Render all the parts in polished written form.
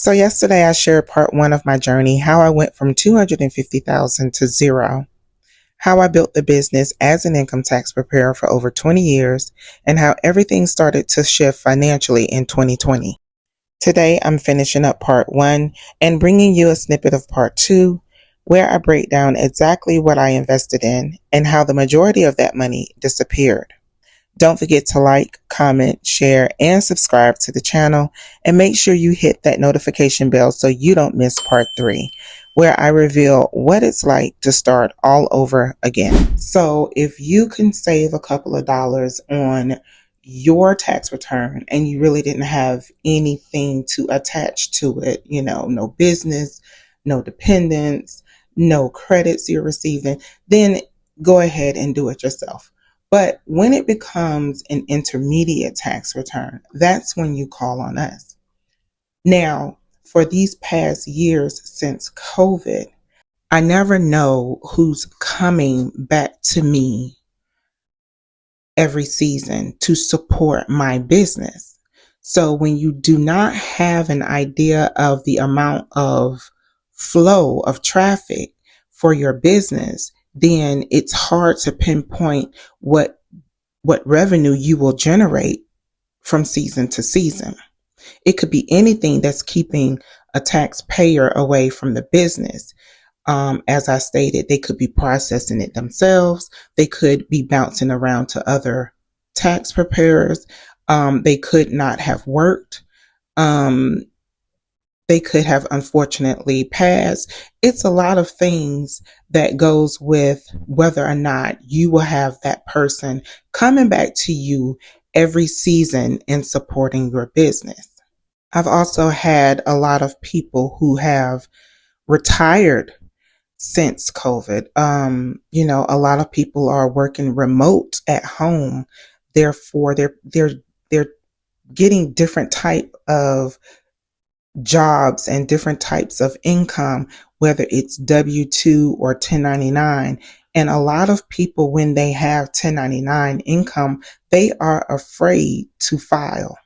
So yesterday I shared part one of my journey, how I went from 250,000 to zero, how I built the business as an income tax preparer for over 20 years, and how everything started to shift financially in 2020. Today I'm finishing up part one and bringing you a snippet of part two, where I break down exactly what I invested in and how the majority of that money disappeared. Don't forget to like, comment, share, and subscribe to the channel. And make sure you hit that notification bell so you don't miss part three, where I reveal what it's like to start all over again. So if you can save a couple of dollars on your tax return and you really didn't have anything to attach to it, no business, no dependents, no credits you're receiving, then go ahead and do it yourself. But when it becomes an intermediate tax return, that's when you call on us. Now, for these past years since COVID, I never know who's coming back to me every season to support my business. So when you do not have an idea of the amount of flow of traffic for your business, then it's hard to pinpoint what revenue you will generate from season to season. It could be anything that's keeping a taxpayer away from the business. As I stated, they could be processing it themselves. They could be bouncing around to other tax preparers. They could not have worked. They could have unfortunately passed. It's a lot of things that goes with whether or not you will have that person coming back to you every season and supporting your business. I've also had a lot of people who have retired since COVID. A lot of people are working remote at home. Therefore, they're getting different type of jobs and different types of income, whether it's W-2 or 1099. And a lot of people, when they have 1099 income, they are afraid to file.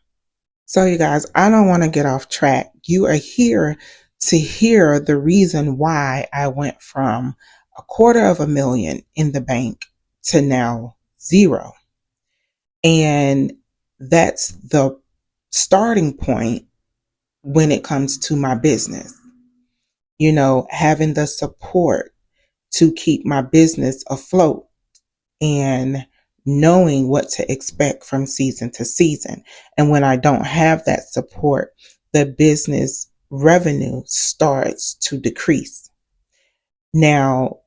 So you guys, I don't want to get off track. You are here to hear the reason why I went from $250,000 in the bank to now zero. And that's the starting point when it comes to my business, having the support to keep my business afloat and knowing what to expect from season to season. And when I don't have that support, the business revenue starts to decrease. Now,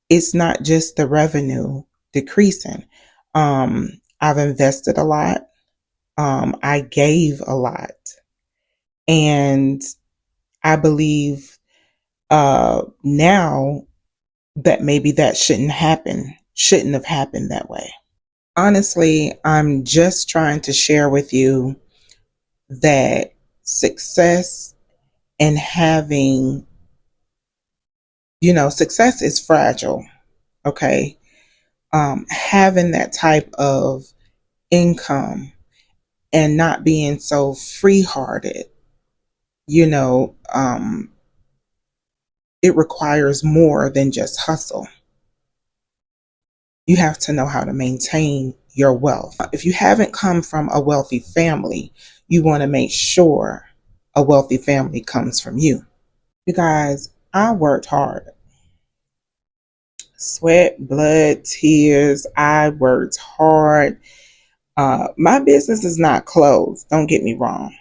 it's not just the revenue decreasing. I've invested a lot. I gave a lot. And I believe now that maybe that shouldn't have happened that way. Honestly, I'm just trying to share with you that success and having, success is fragile. Okay. Having that type of income and not being so free-hearted, it requires more than just hustle. You have to know how to maintain your wealth. If you haven't come from a wealthy family, you want to make sure a wealthy family comes from you. You guys, I worked hard. Sweat, blood, tears. I worked hard. My business is not closed. Don't get me wrong.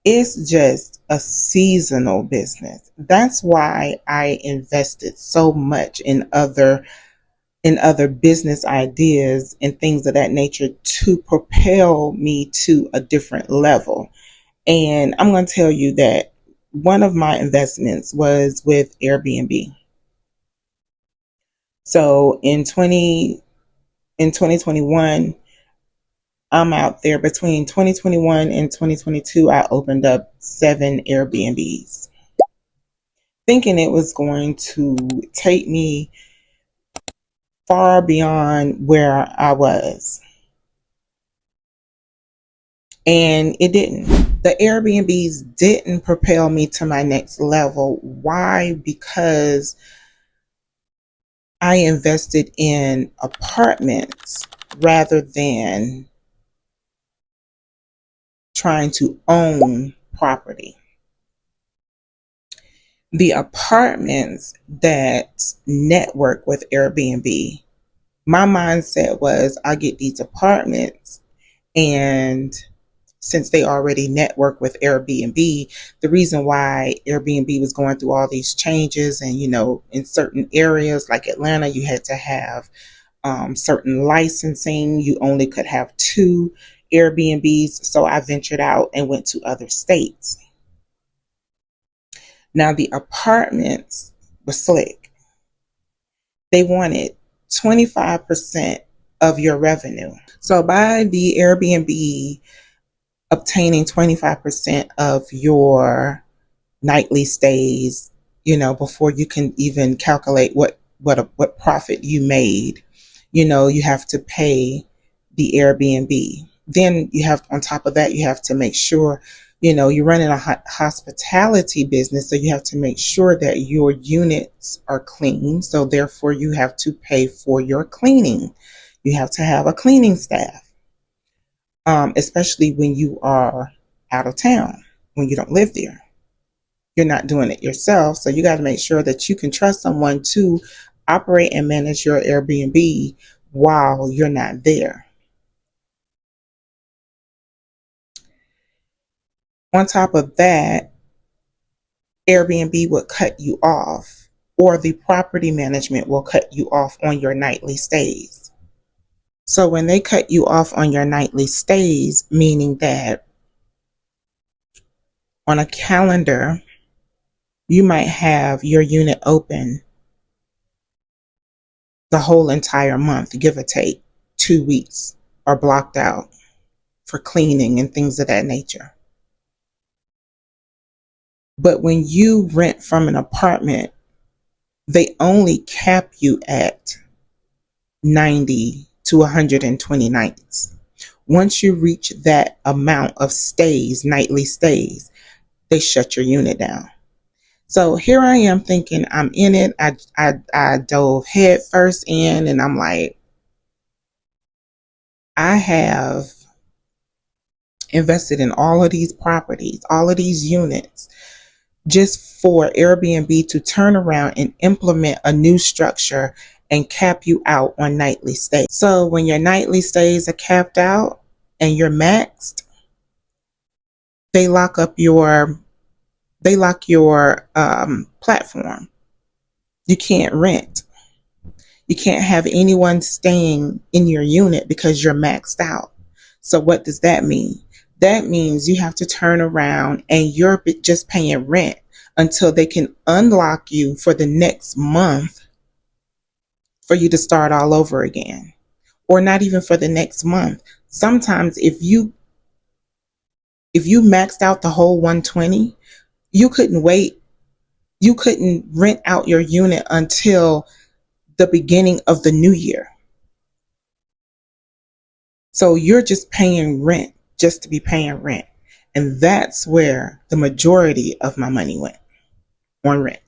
It's just a seasonal business. That's why I invested so much in other business ideas and things of that nature to propel me to a different level. And I'm going to tell you that one of my investments was with Airbnb. So in 2021, I'm out there. Between 2021 and 2022, I opened up 7 Airbnbs, thinking it was going to take me far beyond where I was. And it didn't. The Airbnbs didn't propel me to my next level. Why? Because I invested in apartments rather than trying to own property. The apartments that network with Airbnb, my mindset was I get these apartments, and since they already network with Airbnb, the reason why Airbnb was going through all these changes, and in certain areas like Atlanta, you had to have certain licensing. You only could have 2 Airbnbs. So I ventured out and went to other states. Now, the apartments were slick. They wanted 25% of your revenue. So by the Airbnb obtaining 25% of your nightly stays, before you can even calculate what profit you made, you have to pay the Airbnb. Then you have, on top of that, you have to make sure, you're running a hospitality business, so you have to make sure that your units are clean. So therefore, you have to pay for your cleaning. You have to have a cleaning staff, especially when you are out of town, when you don't live there. You're not doing it yourself, so you got to make sure that you can trust someone to operate and manage your Airbnb while you're not there. On top of that, Airbnb will cut you off, or the property management will cut you off on your nightly stays. So when they cut you off on your nightly stays, meaning that on a calendar, you might have your unit open the whole entire month, give or take 2 weeks, are blocked out for cleaning and things of that nature. But when you rent from an apartment, they only cap you at 90 to 120 nights. Once you reach that amount of stays, nightly stays, they shut your unit down. So here I am thinking I'm in it. I dove head first in, and I'm like, I have invested in all of these properties, all of these units, just for Airbnb to turn around and implement a new structure and cap you out on nightly stays. So when your nightly stays are capped out and you're maxed, they lock your platform. You can't rent. You can't have anyone staying in your unit because you're maxed out. So what does that mean? That means you have to turn around and you're just paying rent until they can unlock you for the next month for you to start all over again. Or not even for the next month. Sometimes if you maxed out the whole 120, you couldn't wait. You couldn't rent out your unit until the beginning of the new year. So you're just paying rent just to be paying rent. And that's where the majority of my money went, on rent.